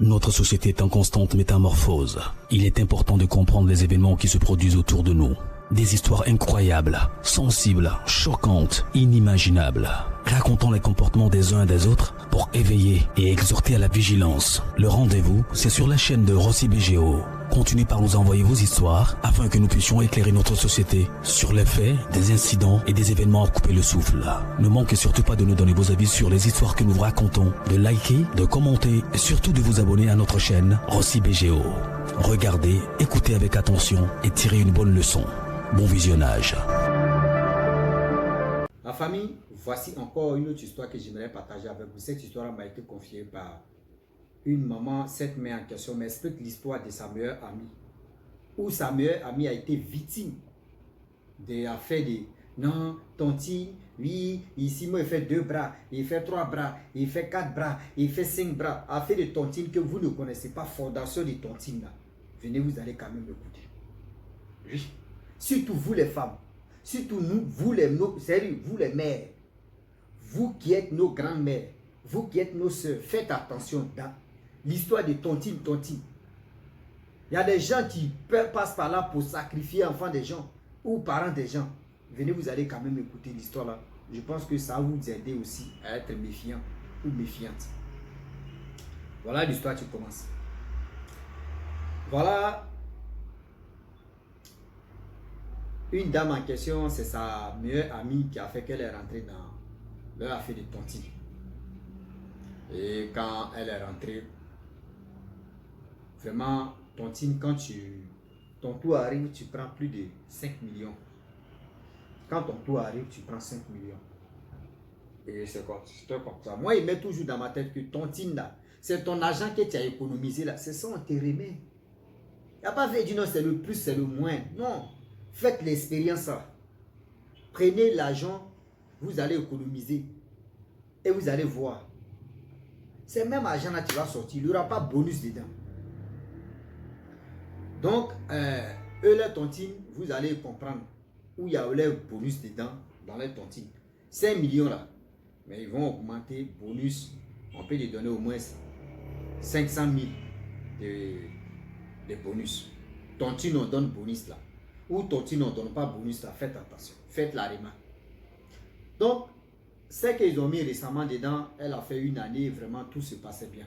Notre société est en constante métamorphose. Il est important de comprendre les événements qui se produisent autour de nous. Des histoires incroyables, sensibles, choquantes, inimaginables. Racontons les comportements des uns et des autres pour éveiller et exhorter à la vigilance. Le rendez-vous, c'est sur la chaîne de Rossi BGO. Continuez par nous envoyer vos histoires afin que nous puissions éclairer notre société sur les faits, des incidents et des événements à couper le souffle. Ne manquez surtout pas de nous donner vos avis sur les histoires que nous vous racontons, de liker, de commenter et surtout de vous abonner à notre chaîne Rossi BGO. Regardez, écoutez avec attention et tirez une bonne leçon. Bon visionnage. Ma famille, voici encore une autre histoire que j'aimerais partager avec vous. Cette histoire m'a été confiée par une maman. Cette mère en question m'explique l'histoire de sa meilleure amie. Où sa meilleure amie a été victime de l'affaire de non, tontine, oui, ici moi il fait 2 bras, il fait 3 bras, il fait 4 bras, il fait 5 bras. Affaire de tontine que vous ne connaissez pas, fondation de tontine là. Venez, vous allez quand même écouter. Oui. Surtout vous les femmes, surtout nous, vous les mères, vous qui êtes nos grands-mères, vous qui êtes nos soeurs, faites attention dans l'histoire de tontine. Il y a des gens qui passent par là pour sacrifier enfants des gens ou parents des gens. Venez, vous allez quand même écouter l'histoire là. Je pense que ça va vous aider aussi à être méfiant ou méfiante. Voilà l'histoire qui commence. Voilà. Une dame en question, c'est sa meilleure amie qui a fait qu'elle est rentrée dans leur affaire de tontine. Et quand elle est rentrée, vraiment, tontine, quand ton tour arrive, tu prends plus de 5 millions. Quand ton tour arrive, tu prends 5 millions. Et c'est comme ça. Moi, il met toujours dans ma tête que tontine là, c'est ton argent que tu as économisé là, c'est ça, on te remet. Il n'y a pas fait du non, c'est le plus, c'est le moins. Non. Faites l'expérience. Prenez l'argent, vous allez économiser et vous allez voir. C'est même argent là qui va sortir, il n'y aura pas bonus dedans. Donc, eux, les tontines, vous allez comprendre où il y a les bonus dedans dans les tontines. 5 millions là, mais ils vont augmenter bonus. On peut les donner au moins 500 000 de bonus. Tontine, on donne bonus là. Ou tontine, on ne donne pas bonus là, faites attention, faites la remarque. Donc, c'est qu'ils ont mis récemment dedans, elle a fait 1 année, vraiment tout se passait bien.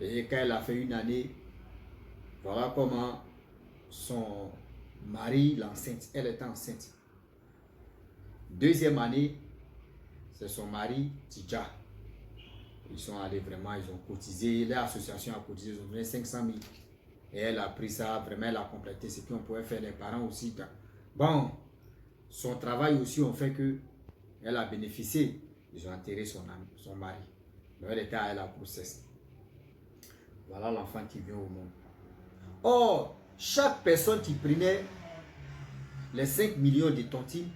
Et quand elle a fait 1 année, voilà comment son mari l'enceinte, elle était enceinte. 2e année, c'est son mari, Tidja. Ils sont allés vraiment, ils ont cotisé, l'association a cotisé, ils ont donné 500 000. Et elle a pris ça, vraiment elle a complété ce qu'on pouvait faire, les parents aussi. Bon, son travail aussi ont fait que elle a bénéficié. Ils ont enterré son mari. Donc elle était à la grossesse. Voilà l'enfant qui vient au monde. Or, chaque personne qui prenait les 5 millions de tontines,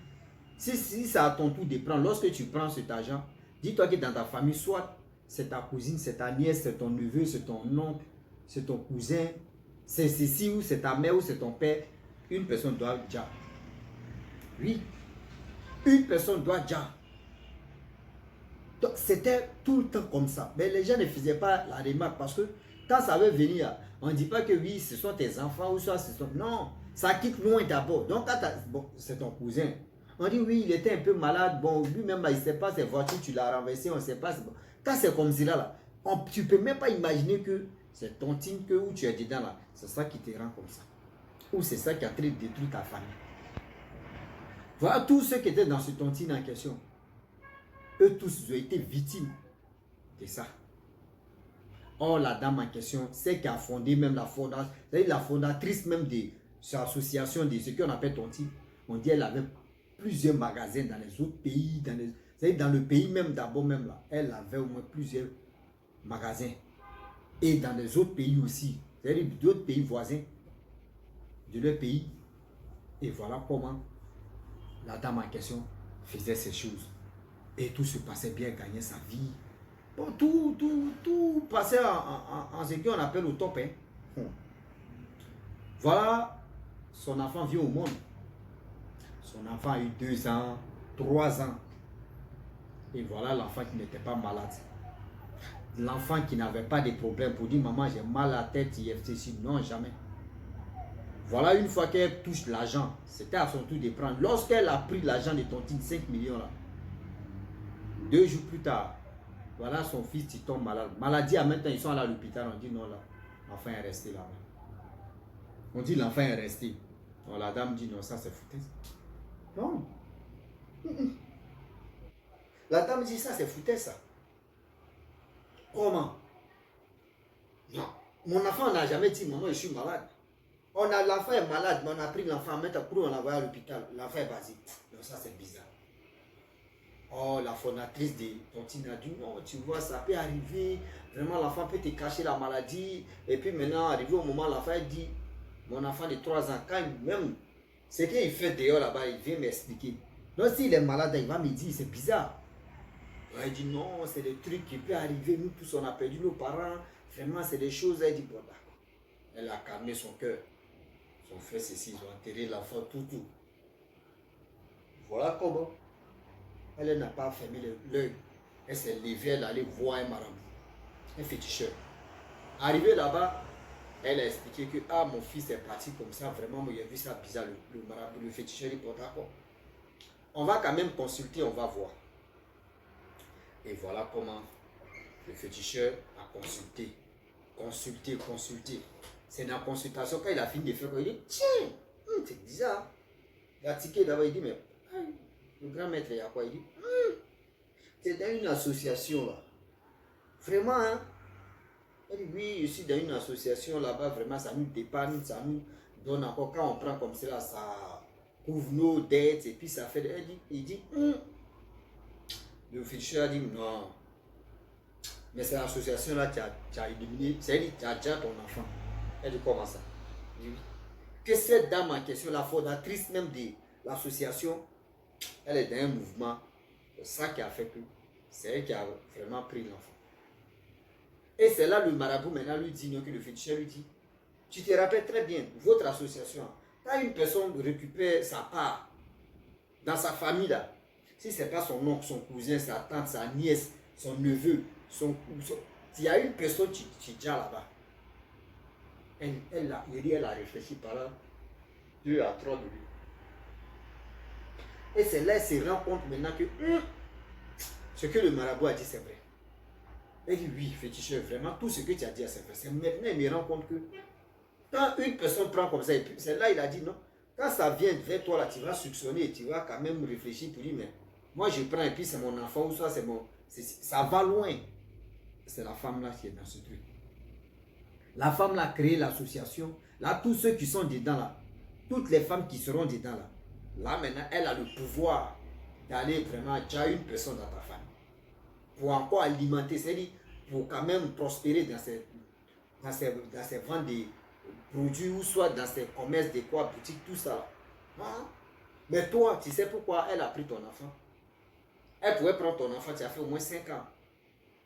si c'est à ton tour de prendre, lorsque tu prends cet argent, dis-toi que dans ta famille, soit c'est ta cousine, c'est ta nièce, c'est ton neveu, c'est ton oncle, c'est ton cousin, c'est ceci ou c'est ta mère ou c'est ton père, une personne doit déjà. Oui, une personne doit déjà. Donc c'était tout le temps comme ça. Mais les gens ne faisaient pas la remarque parce que quand ça veut venir, on ne dit pas que oui, ce sont tes enfants ou soit ce sont... Non, ça quitte loin d'abord. Donc quand bon, c'est ton cousin. On dit oui, il était un peu malade. Bon, lui-même, il ne sait pas ses voitures, tu l'as renversé, on ne sait pas. Bon. Quand c'est comme ça, là, tu ne peux même pas imaginer que c'est tontine que où tu es dedans là, c'est ça qui te rend comme ça. Ou c'est ça qui a très détruit ta famille. Voilà tous ceux qui étaient dans ce tontine en question. Eux tous ont été victimes de ça. Or la dame en question, c'est qui a fondé même la fondation, c'est-à-dire la fondatrice même de cette association de ce qu'on appelle tontine. On dit qu'elle avait plusieurs magasins dans les autres pays, c'est-à-dire dans le pays même d'abord même là, elle avait au moins plusieurs magasins. Et dans les autres pays aussi, c'est-à-dire d'autres pays voisins de leur pays. Et voilà comment la dame en question faisait ces choses. Et tout se passait bien, gagnait sa vie. Bon, tout passait en ce qu'on appelle au top. Hein. Voilà, son enfant vient au monde. Son enfant a eu 2 ans, 3 ans. Et voilà l'enfant qui n'était pas malade. l'enfant qui n'avait pas de problème pour dire maman j'ai mal à la tête, IFTC. Non, jamais. Voilà, une fois qu'elle touche l'argent, c'était à son tour de prendre. Lorsqu'elle a pris l'argent de Tontine, 5 millions là, 2 jours plus tard, voilà son fils qui tombe malade. Maladie à maintenant, ils sont à l'hôpital, on dit non là, l'enfant est resté là. On dit l'enfant est resté. Donc, la dame dit non, ça c'est foutaise. Non. La dame dit ça c'est foutaise ça. Comment? Non. Mon enfant n'a jamais dit maman je suis malade. L'enfant est malade, mais on a pris l'enfant, maintenant pour l'envoyer à l'hôpital. L'enfant est basé. Donc ça c'est bizarre. Oh, la fondatrice de Tontine a dit non, tu vois, ça peut arriver. Vraiment, l'enfant peut te cacher la maladie. Et puis maintenant, arrivé au moment, l'enfant dit, mon enfant de 3 ans, quand même, ce qu'il fait dehors là-bas, il vient m'expliquer. Donc s'il est malade, il va me dire, c'est bizarre. Il dit non, c'est des trucs qui peuvent arriver. Nous tous, on a perdu nos parents. Vraiment, c'est des choses. Elle dit, bon, d'accord. Elle a calmé son cœur. Son frère, ceci, ils ont enterré l'enfant, tout. Voilà comment. Elle n'a pas fermé l'œil. Elle s'est levée, elle allait voir un marabout, un féticheur. Arrivée là-bas, elle a expliqué que ah, mon fils est parti comme ça, vraiment, moi j'ai vu ça bizarre. Le marabout, le féticheur, il dit d'accord. On va quand même consulter, on va voir. Et voilà comment le féticheur a consulté. C'est dans la consultation, quand il a fini de faire, il dit tiens, c'est bizarre. Il a tiqué d'abord, il dit mais. Le grand maître, il y a quoi? Il dit c'est dans une association là. Vraiment, hein? Il dit oui, je suis dans une association là-bas, vraiment, ça nous dépanne, ça nous donne encore. Quand on prend comme cela, ça couvre nos dettes et puis ça fait. Il dit le féticheur a dit non. Mais c'est l'association là qui a éliminé, c'est-à-dire que tu as déjà ton enfant. Elle dit comment ça? Il dit oui. Que cette dame en question, la fondatrice même de l'association, elle est dans un mouvement. C'est ça qui a fait que c'est elle qui a vraiment pris l'enfant. Et c'est là le marabout maintenant lui dit, non, que le féticheur lui dit, tu te rappelles très bien, votre association, quand une personne récupère sa part dans sa famille là, si ce n'est pas son oncle, son cousin, sa tante, sa nièce, son neveu, il y a une personne qui est déjà là-bas. Elle a réfléchi par là, 2 à 3 minutes. Et c'est là qu'elle se rend compte maintenant que ce que le marabout a dit, c'est vrai. Elle dit oui, féticheur, vraiment, tout ce que tu as dit, c'est vrai. C'est maintenant il me rend compte que quand une personne prend comme ça, et puis c'est là il a dit non, quand ça vient vers toi, là, tu vas soupçonner, tu vas quand même réfléchir pour dire, mais moi je prends et puis c'est mon enfant ou soit c'est mon. Ça va loin. C'est la femme là qui est dans ce truc. La femme là a créé l'association. Là, tous ceux qui sont dedans là, toutes les femmes qui seront dedans là, là maintenant, elle a le pouvoir d'aller vraiment déjà une personne dans ta famille. Pour encore alimenter, c'est-à-dire pour quand même prospérer dans ses ventes de produits ou soit dans ses commerces de quoi, boutiques, tout ça. Hein? Mais toi, tu sais pourquoi elle a pris ton enfant? Elle pouvait prendre ton enfant, tu as fait au moins 5 ans.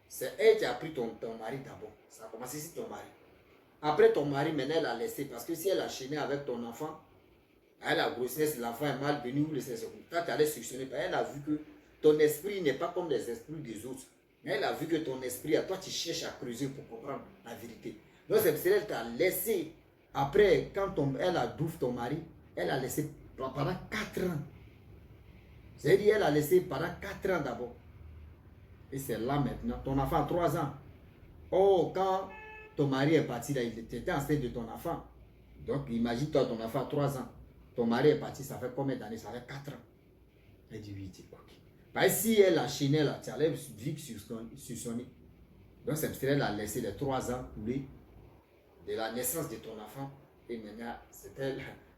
C'est elle qui a pris ton mari d'abord. Ça a commencé sur ton mari. Après ton mari, maintenant elle a laissé. Parce que si elle a chaîné avec ton enfant, elle a grossesse, l'enfant est mal venu, ou le quand tu allais suctionner, elle a vu que ton esprit n'est pas comme les esprits des autres. Mais elle a vu que ton esprit, à toi, tu cherches à creuser pour comprendre la vérité. Donc c'est parce qu'elle t'a laissé. Après, quand elle a douvé ton mari, elle a laissé pendant 4 ans. C'est-à-dire elle a laissé pendant 4 ans d'abord. Et c'est là maintenant. Ton enfant a 3 ans. Oh, quand ton mari est parti, là, il était enceinte de ton enfant. Donc imagine-toi, ton enfant a 3 ans. Ton mari est parti, ça fait combien d'années? Ça fait 4 ans. Elle dit oui, ok. Parce que si elle a chaîné là, tu allais vivre sur son nez. Donc c'est parce qu'elle a laissé les 3 ans couler de la naissance de ton enfant. Et maintenant, c'était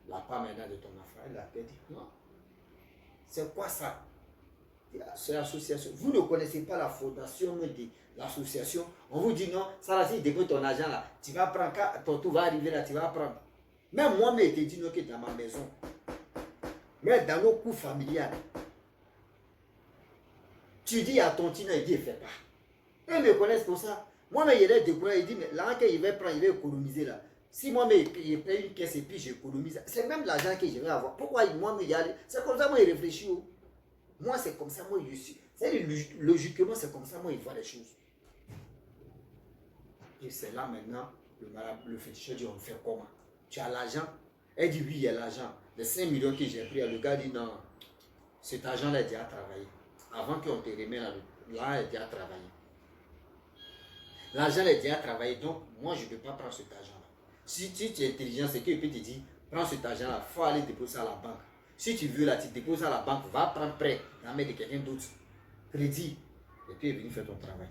la part maintenant de ton enfant. Elle a dit non. C'est quoi ça? C'est l'association. Vous ne connaissez pas la fondation de l'association. On vous dit non, ça là, si dépose ton argent là, tu vas prendre, ton tour va arriver là, tu vas prendre. Même moi, je te dis non, que dans ma maison. Mais dans nos cours familiales, tu dis à ton tina, il dit, il ne fait pas. Ils me connaissent pour ça. Moi, mais il est découragé, il dit, mais l'argent qu'il va prendre, il va économiser là. Si moi, mais il paye une caisse et puis j'économise, c'est même l'argent que je vais avoir. Pourquoi moi, mais il y a. C'est comme ça, moi, il réfléchit. Oh. Moi, c'est comme ça, moi, je suis. C'est logiquement, c'est comme ça, moi, il voit les choses. Et c'est là maintenant, le féticheur dit, on fait comment? Tu as l'argent? Elle dit, oui, il y a l'argent. Les 5 millions que j'ai pris, le gars dit, non, cet argent-là est déjà travaillé. Avant qu'on te remette là, est déjà travaillé. L'argent est déjà travaillé, donc moi, je ne peux pas prendre cet argent-là. Si tu es intelligent, c'est qu'il peut te dire, prends cet argent-là, il faut aller déposer à la banque. Si tu veux, là, tu déposes à la banque, va prendre prêt, la main de quelqu'un d'autre, crédit, et puis elle est venue faire ton travail.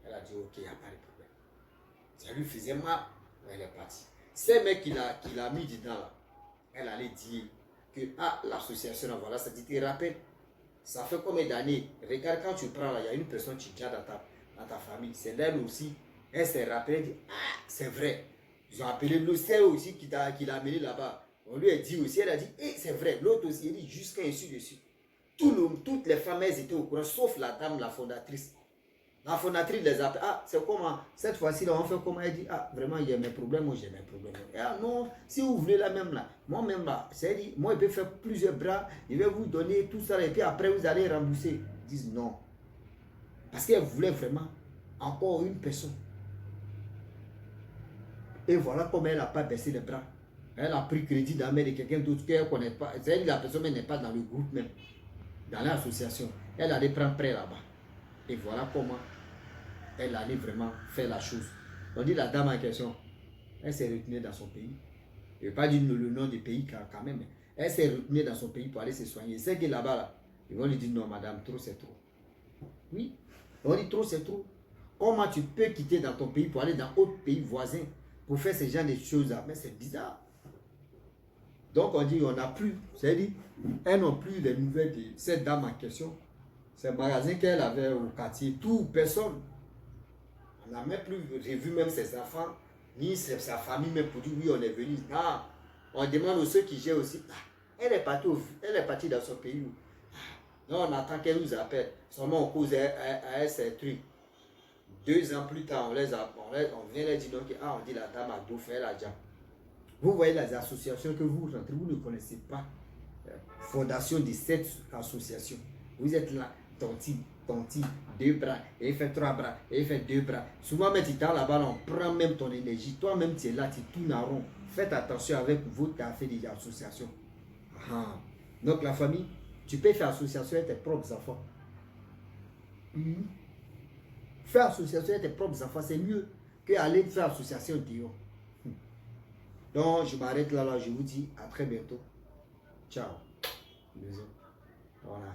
Elle a dit, ok, il n'y a pas de problème. Ça lui faisait mal, elle est partie. C'est mec qui l'a mis dedans, là, elle allait dire que, ah, l'association, voilà, ça dit, tu te rappelles, ça fait combien d'années? Regarde, quand tu prends là, il y a une personne qui est dans ta famille, c'est d'elle aussi. Elle s'est rappelée, elle dit, ah, c'est vrai. Ils ont appelé l'autre, c'est aussi qui l'a amené là-bas. On lui a dit aussi, elle a dit, eh, c'est vrai. L'autre aussi, elle dit, jusqu'à ainsi de suite. Toutes les femmes, elles étaient au courant, sauf la dame, la fondatrice. La fondatrice les appelle, ah, c'est comment? Cette fois-ci, on fait comment? Elle dit, ah, vraiment, il y a mes problèmes, moi j'ai mes problèmes. Et, ah non, si vous voulez la même là, moi-même là, c'est dit, moi, je peux faire plusieurs bras, je vais vous donner tout ça, et puis après, vous allez rembourser. Ils disent non. Parce qu'elle voulait vraiment encore une personne. Et voilà comment elle n'a pas baissé les bras. Elle a pris crédit dans la main de quelqu'un d'autre qu'elle ne connaît pas. C'est-à-dire la personne n'est pas dans le groupe même, dans l'association. Elle allait prendre prêt là-bas. Et voilà comment elle allait vraiment faire la chose. On dit la dame en question, elle s'est retenue dans son pays. Je ne vais pas dire le nom du pays quand même. Elle s'est retenue dans son pays pour aller se soigner. C'est que là-bas, là, ils vont lui dire non madame, trop c'est trop. Oui, on dit trop c'est trop. Comment tu peux quitter dans ton pays pour aller dans d'autres pays voisins pour faire ce genre de choses-là? Mais c'est bizarre. Donc on dit on n'a plus, c'est-à-dire, elles n'ont plus les nouvelles de cette dame en question. C'est un magasin qu'elle avait au quartier, tout, personne. On n'a même plus revu même ses enfants, ni sa famille même pour dire oui on est venu. Ah, on demande aux ceux qui gèrent aussi, ah, elle est partie dans son pays. Ah, non, on attend qu'elle nous appelle. Seulement on cause à ces trucs. 2 ans plus tard, on vient les dire donc, ah, on dit la dame a tout fait la jam. Vous voyez les associations que vous rentrez, vous ne connaissez pas. Fondation de cette association. Vous êtes là, tonti, 2 bras, et il fait 3 bras, et il fait 2 bras. Souvent, même si tu es là-bas, on prend même ton énergie. Toi-même, tu es là, tu tournes en rond. Faites attention avec votre café des associations. Ah. Donc, la famille, tu peux faire association avec tes propres enfants. Faire association avec tes propres enfants, c'est mieux qu'aller faire association dehors. Donc, je m'arrête là, je vous dis à très bientôt. Ciao. Bisous. Voilà.